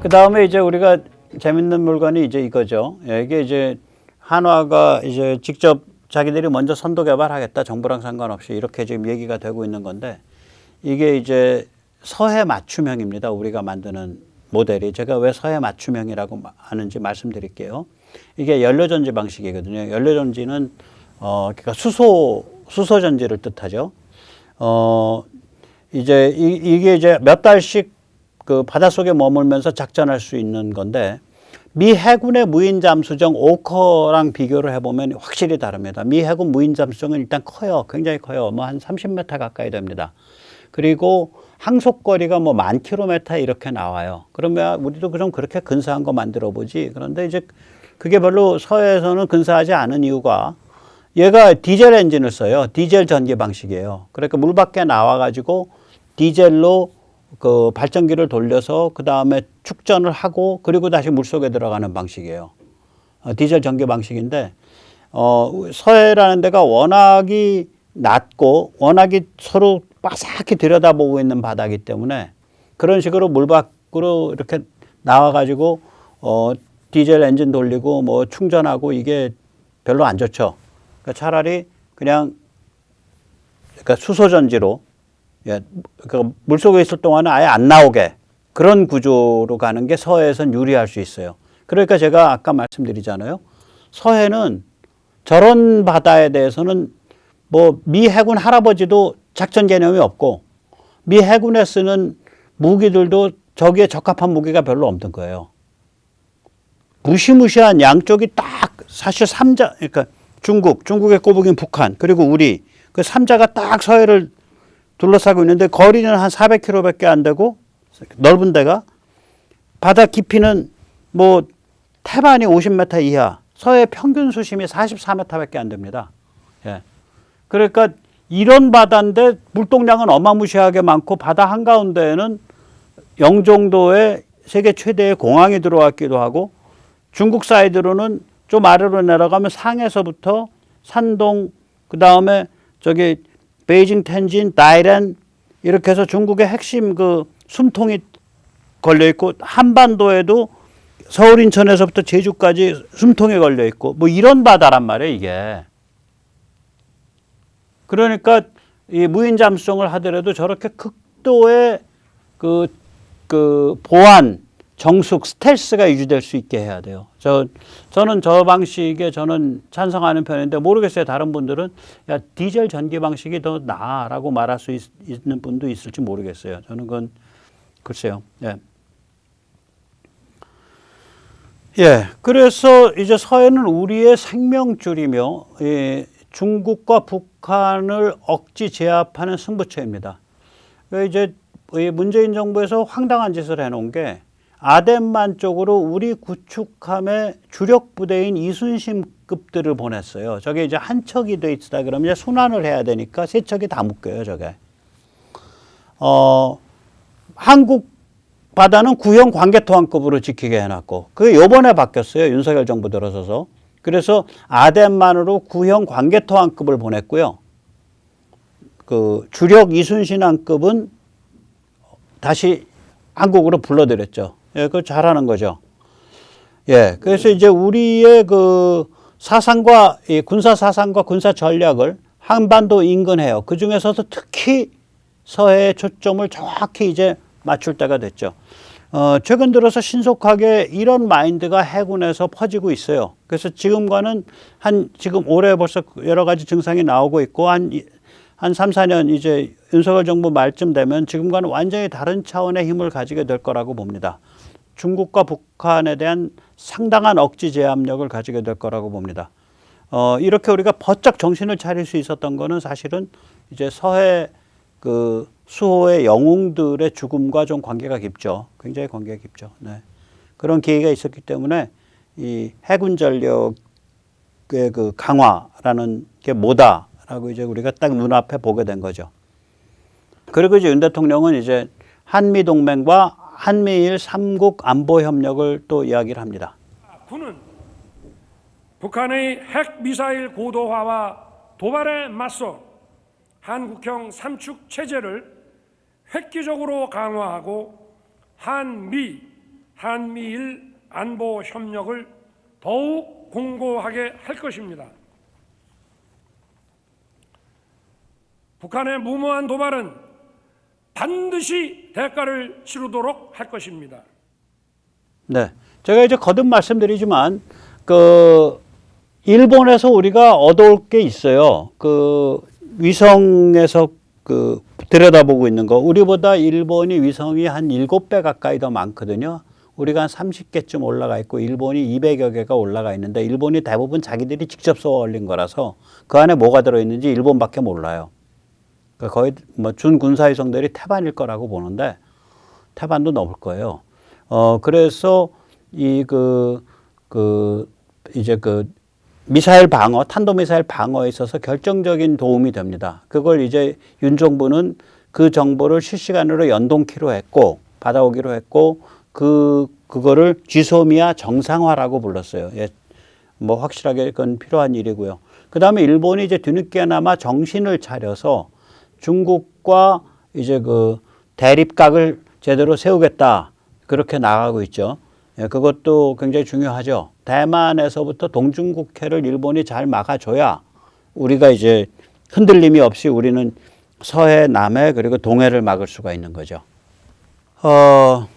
그 다음에 이제 우리가 재밌는 물건이 이제 이거죠. 예, 이게 이제 한화가 이제 직접 자기들이 먼저 선도 개발하겠다. 정부랑 상관없이 이렇게 지금 얘기가 되고 있는 건데 이게 이제 서해 맞춤형입니다. 우리가 만드는 모델이. 제가 왜 서해 맞춤형이라고 하는지 말씀드릴게요. 이게 연료전지 방식이거든요. 연료전지는 그러니까 수소전지를 뜻하죠. 이제 이게 이제 몇 달씩 그 바닷속에 머물면서 작전할 수 있는 건데 미 해군의 무인 잠수정 오커랑 비교를 해보면 확실히 다릅니다. 미 해군 무인 잠수정은 일단 커요. 굉장히 커요. 뭐 한 30m 가까이 됩니다. 그리고 항속거리가 뭐 10,000km 이렇게 나와요. 그러면 우리도 좀 그렇게 근사한 거 만들어 보지. 그런데 이제 그게 별로 서해에서는 근사하지 않은 이유가 얘가 디젤 엔진을 써요. 디젤 전기 방식이에요. 그러니까 물 밖에 나와가지고 디젤로 그 발전기를 돌려서 그 다음에 축전을 하고 그리고 다시 물속에 들어가는 방식이에요. 디젤 전기 방식인데 서해라는 데가 워낙이 낮고 워낙이 서로 빠삭히 들여다보고 있는 바다이기 때문에 그런 식으로 물 밖으로 이렇게 나와가지고 디젤 엔진 돌리고 뭐 충전하고 이게 별로 안 좋죠. 그러니까 차라리 그냥 그러니까 수소전지로 예, 그 물속에 있을 동안은 아예 안 나오게 그런 구조로 가는 게 서해에선 유리할 수 있어요. 그러니까 제가 아까 말씀드리잖아요. 서해는 저런 바다에 대해서는 뭐 미 해군 할아버지도 작전 개념이 없고 미 해군에 쓰는 무기들도 저기에 적합한 무기가 별로 없는 거예요. 무시무시한 양쪽이 딱 사실 삼자 그러니까 중국의 꼬북인 북한 그리고 우리 그 삼자가 딱 서해를 둘러싸고 있는데 거리는 한 400km밖에 안 되고 넓은 데가 바다 깊이는 뭐 태반이 50m 이하 서해 평균 수심이 44m밖에 안 됩니다. 예. 그러니까 이런 바다인데 물동량은 어마무시하게 많고 바다 한가운데에는 영종도에 세계 최대의 공항이 들어왔기도 하고 중국 사이드로는 좀 아래로 내려가면 상해서부터 산동 그 다음에 저기 베이징, 텐진, 다이렌 이렇게 해서 중국의 핵심 그 숨통이 걸려 있고 한반도에도 서울 인천에서부터 제주까지 숨통이 걸려 있고 뭐 이런 바다란 말이에요, 이게. 그러니까 이 무인 잠수정을 하더라도 저렇게 극도의 그 보안, 정숙, 스텔스가 유지될 수 있게 해야 돼요. 저는 저 방식에 저는 찬성하는 편인데 모르겠어요. 다른 분들은 야 디젤 전기 방식이 더 나아라고 말할 수 있는 분도 있을지 모르겠어요. 저는 그건 글쎄요. 예. 예. 그래서 이제 서해는 우리의 생명줄이며 예, 중국과 북한을 억지 제압하는 승부처입니다. 이제 문재인 정부에서 황당한 짓을 해놓은 게 아덴만 쪽으로 우리 구축함의 주력 부대인 이순신급들을 보냈어요. 저게 이제 한 척이 돼 있다 그러면 이제 순환을 해야 되니까 세 척이 다 묶여요, 저게. 한국 바다는 구형 관계토항급으로 지키게 해놨고, 그게 요번에 바뀌었어요. 윤석열 정부 들어서서. 그래서 아덴만으로 구형 관계토항급을 보냈고요. 그 주력 이순신함급은 다시 한국으로 불러들였죠. 예, 그거 잘하는 거죠. 예, 그래서 이제 우리의 그 사상과 이 군사 사상과 군사 전략을 한반도 인근해요. 그 중에서도 특히 서해에 초점을 정확히 이제 맞출 때가 됐죠. 최근 들어서 신속하게 이런 마인드가 해군에서 퍼지고 있어요. 그래서 지금과는 지금 올해 벌써 여러 가지 증상이 나오고 있고 한 3, 4년 이제 윤석열 정부 말쯤 되면 지금과는 완전히 다른 차원의 힘을 가지게 될 거라고 봅니다. 중국과 북한에 대한 상당한 억지 제압력을 가지게 될 거라고 봅니다. 이렇게 우리가 버쩍 정신을 차릴 수 있었던 거는 사실은 이제 서해 그 수호의 영웅들의 죽음과 좀 관계가 깊죠. 굉장히 관계가 깊죠. 네. 그런 계기가 있었기 때문에 이 해군 전력의 그 강화라는 게 뭐다라고 이제 우리가 딱 눈앞에 보게 된 거죠. 그리고 이제 윤 대통령은 이제 한미 동맹과 한미일 3국 안보 협력을 또 이야기를 합니다. 군은 북한의 핵 미사일 고도화와 도발에 맞서 한국형 삼축 체제를 획기적으로 강화하고 한미, 한미일 안보 협력을 더욱 공고하게 할 것입니다. 북한의 무모한 도발은 반드시 대가를 치르도록 할 것입니다. 네. 제가 이제 거듭 말씀드리지만, 일본에서 우리가 얻어올 게 있어요. 위성에서 들여다보고 있는 거. 우리보다 일본이 위성이 한 7배 가까이 더 많거든요. 우리가 한 30개쯤 올라가 있고, 일본이 200여 개가 올라가 있는데, 일본이 대부분 자기들이 직접 쏘아 올린 거라서 그 안에 뭐가 들어있는지 일본밖에 몰라요. 거의 뭐 준군사위성들이 태반일 거라고 보는데, 태반도 넘을 거예요. 그래서 미사일 방어, 탄도미사일 방어에 있어서 결정적인 도움이 됩니다. 그걸 이제 윤 정부는 그 정보를 실시간으로 연동키로 했고, 받아오기로 했고, 그거를 쥐소미아 정상화라고 불렀어요. 예, 뭐 확실하게 그건 필요한 일이고요. 그 다음에 일본이 이제 뒤늦게나마 정신을 차려서 중국과 이제 대립각을 제대로 세우겠다. 그렇게 나가고 있죠. 예, 그것도 굉장히 중요하죠. 대만에서부터 동중국해를 일본이 잘 막아줘야 우리가 이제 흔들림이 없이 우리는 서해, 남해 그리고 동해를 막을 수가 있는 거죠.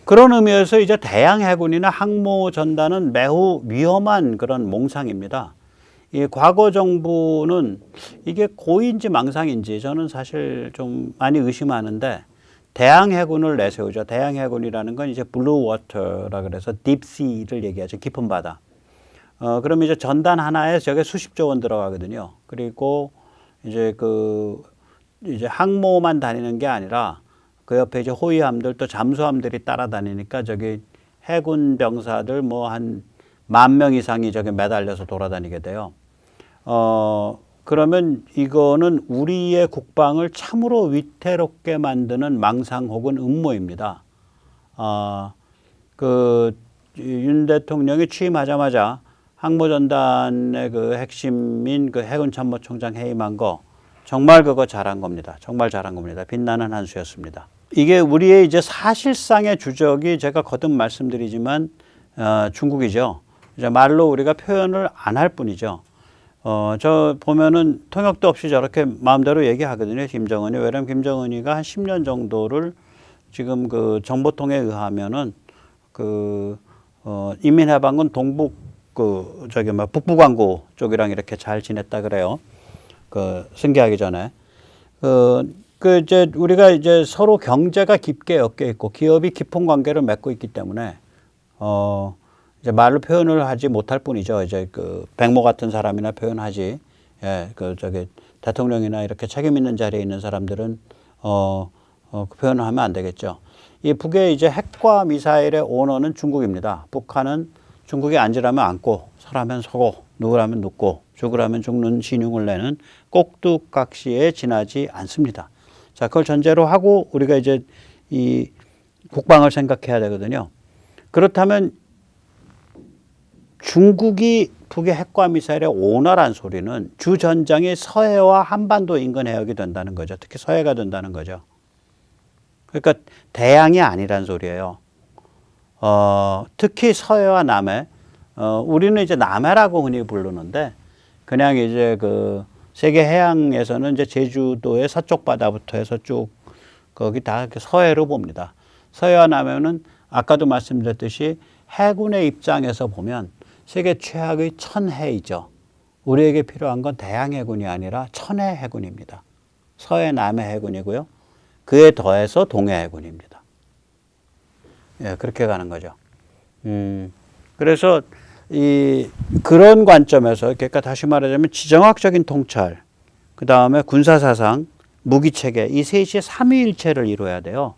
그런 의미에서 이제 대양 해군이나 항모 전단은 매우 위험한 그런 몽상입니다. 이 과거 정부는 이게 고의인지 망상인지 저는 사실 좀 많이 의심하는데, 대양 해군을 내세우죠. 대양 해군이라는 건 이제 블루 워터라 그래서 딥시를 얘기하죠. 깊은 바다. 그러면 이제 전단 하나에 저게 수십조 원 들어가거든요. 그리고 이제 이제 항모만 다니는 게 아니라 그 옆에 이제 호위함들 또 잠수함들이 따라다니니까 저기 해군 병사들 뭐 한 10,000명 이상이 저기 매달려서 돌아다니게 돼요. 그러면 이거는 우리의 국방을 참으로 위태롭게 만드는 망상 혹은 음모입니다. 윤 대통령이 취임하자마자 항모전단의 핵심인 해군 참모총장 해임한 거 정말 그거 잘한 겁니다. 정말 잘한 겁니다. 빛나는 한 수였습니다. 이게 우리의 이제 사실상의 주적이 제가 거듭 말씀드리지만 중국이죠. 이제 말로 우리가 표현을 안 할 뿐이죠. 저 보면은 통역도 없이 저렇게 마음대로 얘기하거든요. 김정은이. 왜냐면 김정은이가 한 10년 정도를 지금 정보통에 의하면은 인민해방군 동북 북부광구 쪽이랑 이렇게 잘 지냈다 그래요. 승계하기 전에. 이제 우리가 이제 서로 경제가 깊게 엮여 있고 기업이 깊은 관계를 맺고 있기 때문에 이제 말로 표현을 하지 못할 뿐이죠. 이제 백모 같은 사람이나 표현하지. 예, 대통령이나 이렇게 책임 있는 자리에 있는 사람들은 그 표현을 하면 안 되겠죠. 이 북의 이제 핵과 미사일의 오너는 중국입니다. 북한은 중국이 앉으라면 앉고 서라면 서고 누구라면 눕고 죽으라면 죽는 신용을 내는 꼭두각시에 지나지 않습니다. 자, 그걸 전제로 하고 우리가 이제 이 국방을 생각해야 되거든요. 그렇다면 중국이 북의 핵과 미사일의 오너란 소리는 주 전장이 서해와 한반도 인근 해역이 된다는 거죠. 특히 서해가 된다는 거죠. 그러니까 대양이 아니란 소리예요. 특히 서해와 남해, 우리는 이제 남해라고 흔히 부르는데 그냥 이제 세계 해양에서는 이제 제주도의 서쪽 바다부터 해서 쭉 거기 다 서해로 봅니다. 서해와 남해는 아까도 말씀드렸듯이 해군의 입장에서 보면 세계 최악의 천해이죠. 우리에게 필요한 건 대양 해군이 아니라 천해 해군입니다. 서해 남해 해군이고요. 그에 더해서 동해 해군입니다. 예, 그렇게 가는 거죠. 그래서 그런 관점에서, 그러니까 다시 말하자면 지정학적인 통찰, 그 다음에 군사사상, 무기체계, 이 셋이 삼위일체를 이루어야 돼요.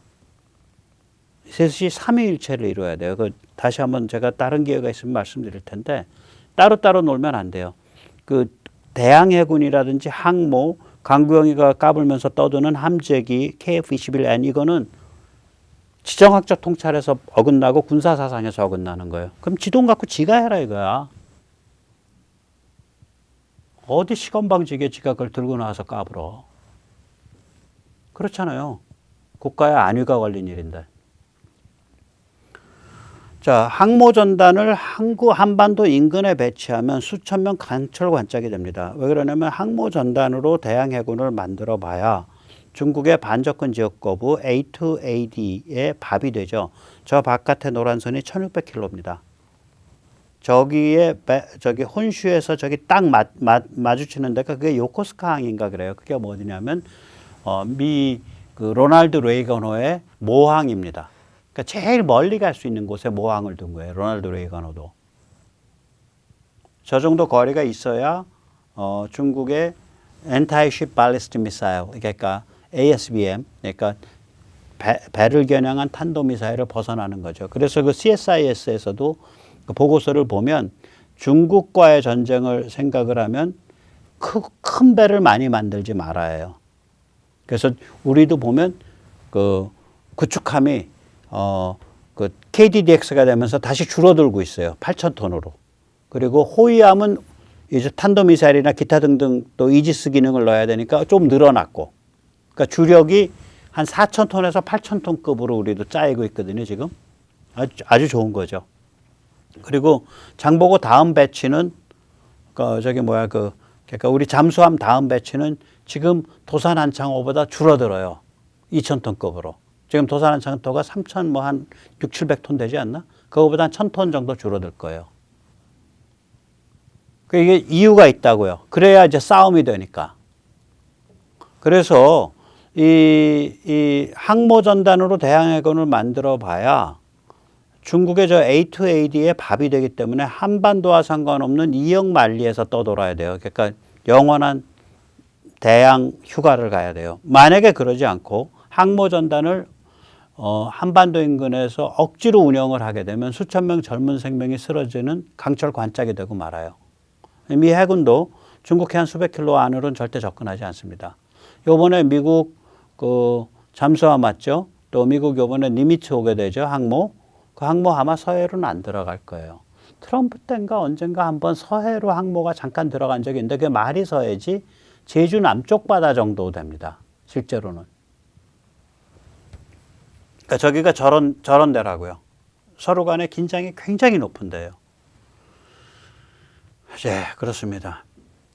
셋이 삼위일체를 이루어야 돼요. 다시 한번 제가 다른 기회가 있으면 말씀드릴 텐데, 따로따로 놀면 안 돼요. 대양해군이라든지 항모, 강구영이가 까불면서 떠드는 함재기, KF-21N, 이거는 지정학적 통찰에서 어긋나고 군사사상에서 어긋나는 거예요. 그럼 지돈 갖고 지가 해라 이거야. 어디 시건방지게 지가 그걸 들고 나와서 까불어. 그렇잖아요. 국가의 안위가 걸린 일인데. 자, 항모전단을 한반도 인근에 배치하면 수천 명 강철관짝이 됩니다. 왜 그러냐면 항모전단으로 대항해군을 만들어 봐야 중국의 반접근 지역 거부 A2AD의 밥이 되죠. 저 바깥에 노란 선이 1600km입니다. 저기 혼슈에서 저기 딱 마주치는 데가 그게 요코스카 항인가 그래요. 그게 뭐냐면 그 로널드 레이건호의 모항입니다. 그러니까 제일 멀리 갈 수 있는 곳에 모항을 둔 거예요. 로널드 레이건호도. 저 정도 거리가 있어야 중국의 Anti-Ship Ballistic Missile, 그러니까 ASBM, 그러니까 배를 겨냥한 탄도미사일을 벗어나는 거죠. 그래서 그 CSIS에서도 그 보고서를 보면 중국과의 전쟁을 생각을 하면 큰 배를 많이 만들지 말아야. 그래서 우리도 보면 그 구축함이 그 KDDX가 되면서 다시 줄어들고 있어요. 8,000톤으로. 그리고 호위함은 이제 탄도미사일이나 기타 등등 또 이지스 기능을 넣어야 되니까 좀 늘어났고. 그러니까 주력이 한 4,000톤에서 8,000톤급으로 우리도 짜이고 있거든요, 지금. 아주 좋은 거죠. 그리고 장보고 다음 배치는 그러니까 우리 잠수함 다음 배치는 지금 도산 한창호보다 줄어들어요. 2,000톤급으로. 지금 도산 한창호가 3,000 뭐 한 6, 700톤 되지 않나? 그거보다 한 1,000톤 정도 줄어들 거예요. 이게 이유가 있다고요. 그래야 이제 싸움이 되니까. 그래서 이 항모전단으로 대항해군을 만들어 봐야 중국의 저 A2AD의 밥이 되기 때문에 한반도와 상관없는 이역만리에서 떠돌아야 돼요. 그러니까 영원한 대양 휴가를 가야 돼요. 만약에 그러지 않고 항모전단을 한반도 인근에서 억지로 운영을 하게 되면 수천 명 젊은 생명이 쓰러지는 강철 관짝이 되고 말아요. 미 해군도 중국 해안 수백 킬로 안으로는 절대 접근하지 않습니다. 요번에 미국 그 잠수함 맞죠? 또 미국 요번에 니미츠 오게 되죠. 항모. 그 항모 아마 서해로는 안 들어갈 거예요. 트럼프 때인가 언젠가 한번 서해로 항모가 잠깐 들어간 적이 있는데 그게 말이 서해지 제주 남쪽 바다 정도 됩니다. 실제로는. 그러니까 저기가 저런 데라고요. 서로 간의 긴장이 굉장히 높은 데예요. 네, 그렇습니다.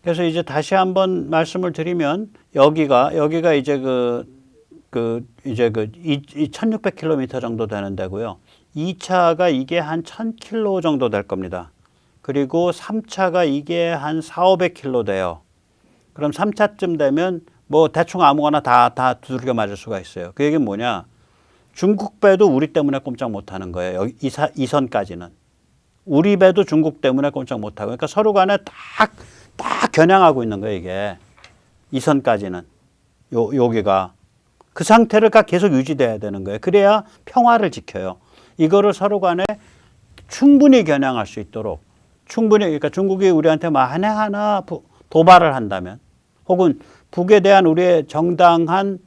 그래서 이제 다시 한번 말씀을 드리면 여기가 이제 이제 1600km 정도 되는 데고요. 2차가 이게 한 1000km 정도 될 겁니다. 그리고 3차가 이게 한 400-500km 돼요. 그럼 3차쯤 되면 뭐 대충 아무거나 다 두들겨 맞을 수가 있어요. 그 얘기는 뭐냐? 중국 배도 우리 때문에 꼼짝 못 하는 거예요. 이 선까지는. 우리 배도 중국 때문에 꼼짝 못 하고. 그러니까 서로 간에 딱 겨냥하고 있는 거예요, 이게. 이 선까지는. 여기가. 그 상태를 계속 유지돼야 되는 거예요. 그래야 평화를 지켜요. 이거를 서로 간에 충분히 겨냥할 수 있도록 그러니까 중국이 우리한테 만에 하나 도발을 한다면 혹은 북에 대한 우리의 정당한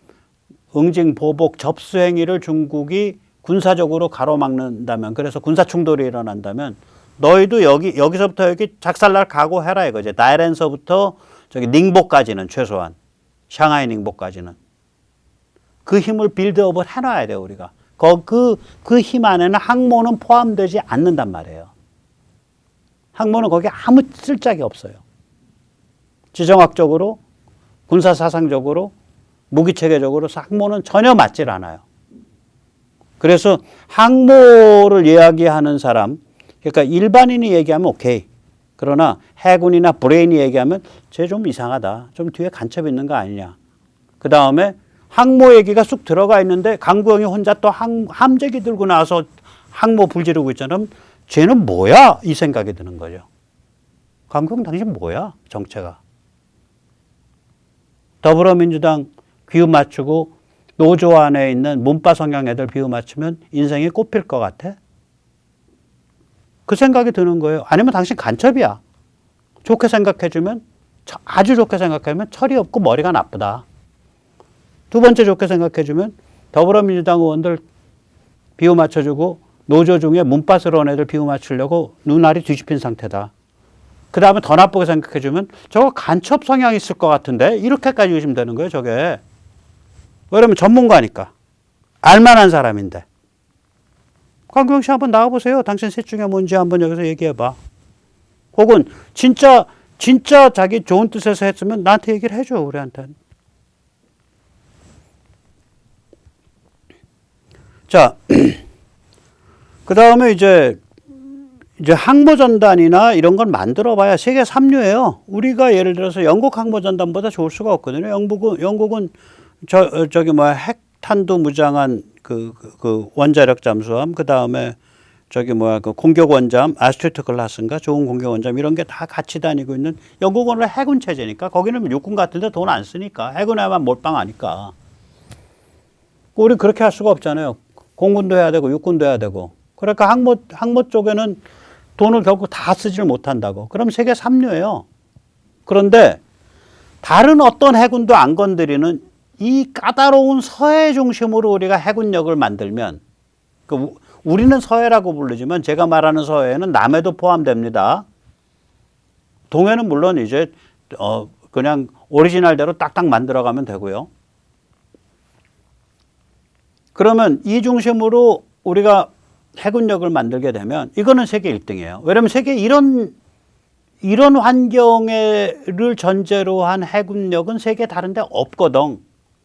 응징, 보복, 접수 행위를 중국이 군사적으로 가로막는다면 그래서 군사 충돌이 일어난다면 너희도 여기서부터 여기 작살날 각오해라 이거지. 다이렌서부터 저기 닝보까지는 최소한 샹하이 닝보까지는 그 힘을 빌드업을 해놔야 돼요 우리가. 그 힘 안에는 항모는 포함되지 않는단 말이에요. 항모는 거기에 아무 쓸짝이 없어요. 지정학적으로, 군사사상적으로, 무기체계적으로 항모는 전혀 맞질 않아요. 그래서 항모를 이야기하는 사람, 그러니까 일반인이 얘기하면 오케이. 그러나 해군이나 브레인이 얘기하면 쟤 좀 이상하다. 좀 뒤에 간첩 있는 거 아니냐. 그 다음에 항모 얘기가 쑥 들어가 있는데 강구영이 혼자 또 함재기 들고 나와서 항모 불지르고 있잖아. 쟤는 뭐야? 이 생각이 드는 거죠. 강구영 당신 뭐야? 정체가. 더불어민주당 비유 맞추고 노조 안에 있는 문과 성향 애들 비유 맞추면 인생이 꽃필 것 같아? 그 생각이 드는 거예요. 아니면 당신 간첩이야. 좋게 생각해주면, 아주 좋게 생각하면 철이 없고 머리가 나쁘다. 두 번째 좋게 생각해주면 더불어민주당 의원들 비유 맞춰주고 노조 중에 문바스러운 애들 비유 맞추려고 눈알이 뒤집힌 상태다. 그 다음에 더 나쁘게 생각해주면 저거 간첩 성향이 있을 것 같은데 이렇게까지 의심되는 거예요 저게. 왜냐면 전문가니까. 알만한 사람인데. 강구영 씨 한번 나와보세요. 당신 셋 중에 뭔지 한번 여기서 얘기해봐. 혹은 진짜 자기 좋은 뜻에서 했으면 나한테 얘기를 해줘, 우리한테는. 자, 그 다음에 이제 항모전단이나 이런 건 만들어봐야 세계 3류예요. 우리가 예를 들어서 영국 항모전단보다 좋을 수가 없거든요. 영국은 핵탄두 무장한 그 원자력 잠수함, 그 다음에 그 공격 원잠, 아스트리트 클래스인가 좋은 공격 원잠 이런 게 다 같이 다니고 있는 영국은 원래 해군 체제니까 거기는 육군 같은데 돈 안 쓰니까 해군에만 몰빵하니까. 우리 그렇게 할 수가 없잖아요. 공군도 해야 되고 육군도 해야 되고. 그러니까 항모 쪽에는 돈을 결국 다 쓰지를 못한다고. 그럼 세계 3류예요. 그런데 다른 어떤 해군도 안 건드리는 이 까다로운 서해 중심으로 우리가 해군력을 만들면, 우리는 서해라고 부르지만 제가 말하는 서해는 남해도 포함됩니다. 동해는 물론 이제 그냥 오리지널대로 딱딱 만들어가면 되고요. 그러면 이 중심으로 우리가 해군력을 만들게 되면 이거는 세계 1등이에요. 왜냐하면 세계 이런 환경을 전제로 한 해군력은 세계 다른 데 없거든.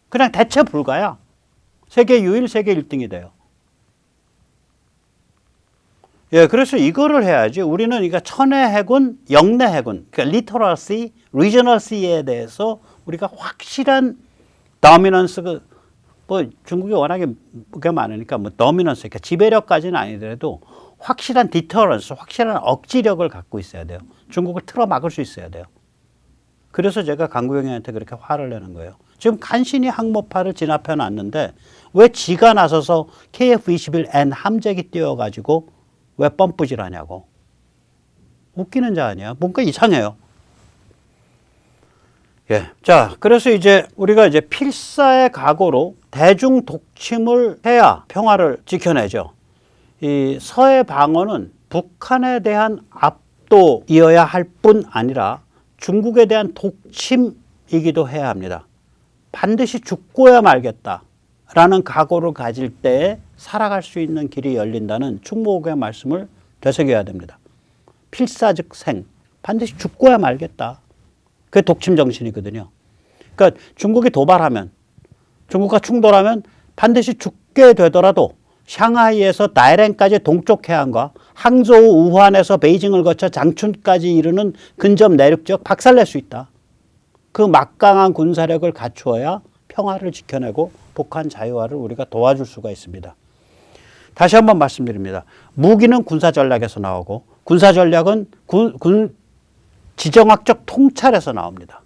그냥 대체 불가야. 세계 유일, 세계 1등이 돼요. 예, 그래서 이거를 해야지. 우리는 그러니까 천해 해군, 영내 해군, 그러니까 리터럴 시, 리저널 시에 대해서 우리가 확실한 도미넌스, 뭐 중국이 워낙에 그게 많으니까 뭐 도미넌스, 그러니까 지배력까지는 아니더라도 확실한 디터런스, 확실한 억지력을 갖고 있어야 돼요. 중국을 틀어막을 수 있어야 돼요. 그래서 제가 강구영한테 그렇게 화를 내는 거예요. 지금 간신히 항모파를 진압해 놨는데 왜 지가 나서서 KF-21N 함재기 띄워가지고 왜 펌프질하냐고. 웃기는 자 아니야. 뭔가 이상해요. 예. 자, 그래서 이제 우리가 이제 필사의 각오로 대중 독침을 해야 평화를 지켜내죠. 이 서해 방어는 북한에 대한 압도이어야 할 뿐 아니라 중국에 대한 독침이기도 해야 합니다. 반드시 죽고야 말겠다라는 각오를 가질 때에 살아갈 수 있는 길이 열린다는 충무호의 말씀을 되새겨야 됩니다. 필사즉생, 반드시 죽고야 말겠다. 그게 독침 정신이거든요. 그러니까 중국이 도발하면, 중국과 충돌하면 반드시 죽게 되더라도 샹하이에서 다이랭까지 동쪽 해안과 항저우 우한에서 베이징을 거쳐 장춘까지 이르는 근접 내륙 지역 박살낼 수 있다. 그 막강한 군사력을 갖추어야 평화를 지켜내고 북한 자유화를 우리가 도와줄 수가 있습니다. 다시 한번 말씀드립니다. 무기는 군사 전략에서 나오고 군사 전략은 지정학적 통찰에서 나옵니다.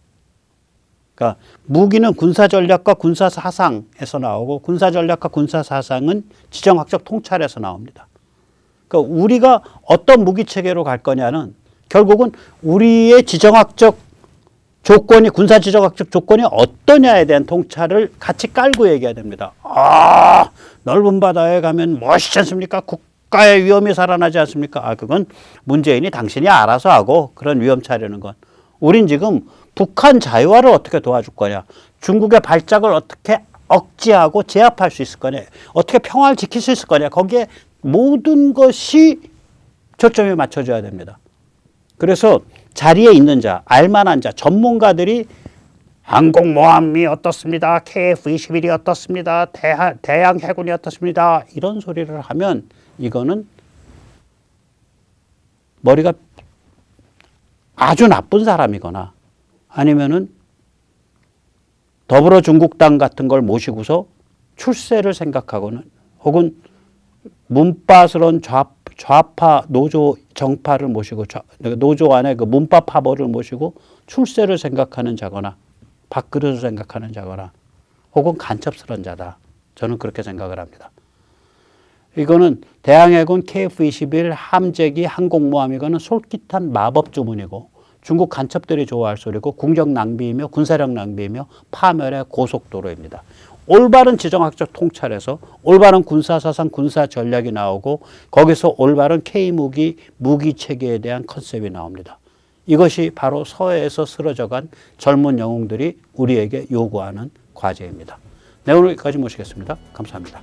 그러니까 무기는 군사 전략과 군사 사상에서 나오고 군사 전략과 군사 사상은 지정학적 통찰에서 나옵니다. 그러니까 우리가 어떤 무기 체계로 갈 거냐는 결국은 우리의 지정학적 조건이, 군사 지정학적 조건이 어떠냐에 대한 통찰을 같이 깔고 얘기해야 됩니다. 넓은 바다에 가면 멋있지 않습니까? 국가의 위험이 살아나지 않습니까? 그건 문재인이 당신이 알아서 하고 그런 위험 차리는 건. 우린 지금 북한 자유화를 어떻게 도와줄 거냐, 중국의 발작을 어떻게 억제하고 제압할 수 있을 거냐, 어떻게 평화를 지킬 수 있을 거냐, 거기에 모든 것이 초점이 맞춰져야 됩니다. 그래서 자리에 있는 자, 알만한 자, 전문가들이 항공모함이 어떻습니다, KF-21이 어떻습니다, 대양 해군이 어떻습니다, 이런 소리를 하면 이거는 머리가 아주 나쁜 사람이거나 아니면은 더불어중국당 같은 걸 모시고서 출세를 생각하고는 혹은 문파스러운 좌파 노조 정파를 모시고 노조 안에 그 문파 파벌을 모시고 출세를 생각하는 자거나 밥그릇을 생각하는 자거나 혹은 간첩스러운 자다. 저는 그렇게 생각을 합니다. 이거는 대양해군 KF-21 함재기 항공모함, 이거는 솔깃한 마법 주문이고 중국 간첩들이 좋아할 소리고 국력 낭비이며 군사력 낭비이며 파멸의 고속도로입니다. 올바른 지정학적 통찰에서 올바른 군사사상, 군사전략이 나오고 거기서 올바른 K무기, 무기체계에 대한 컨셉이 나옵니다. 이것이 바로 서해에서 쓰러져간 젊은 영웅들이 우리에게 요구하는 과제입니다. 네, 오늘 여기까지 모시겠습니다. 감사합니다.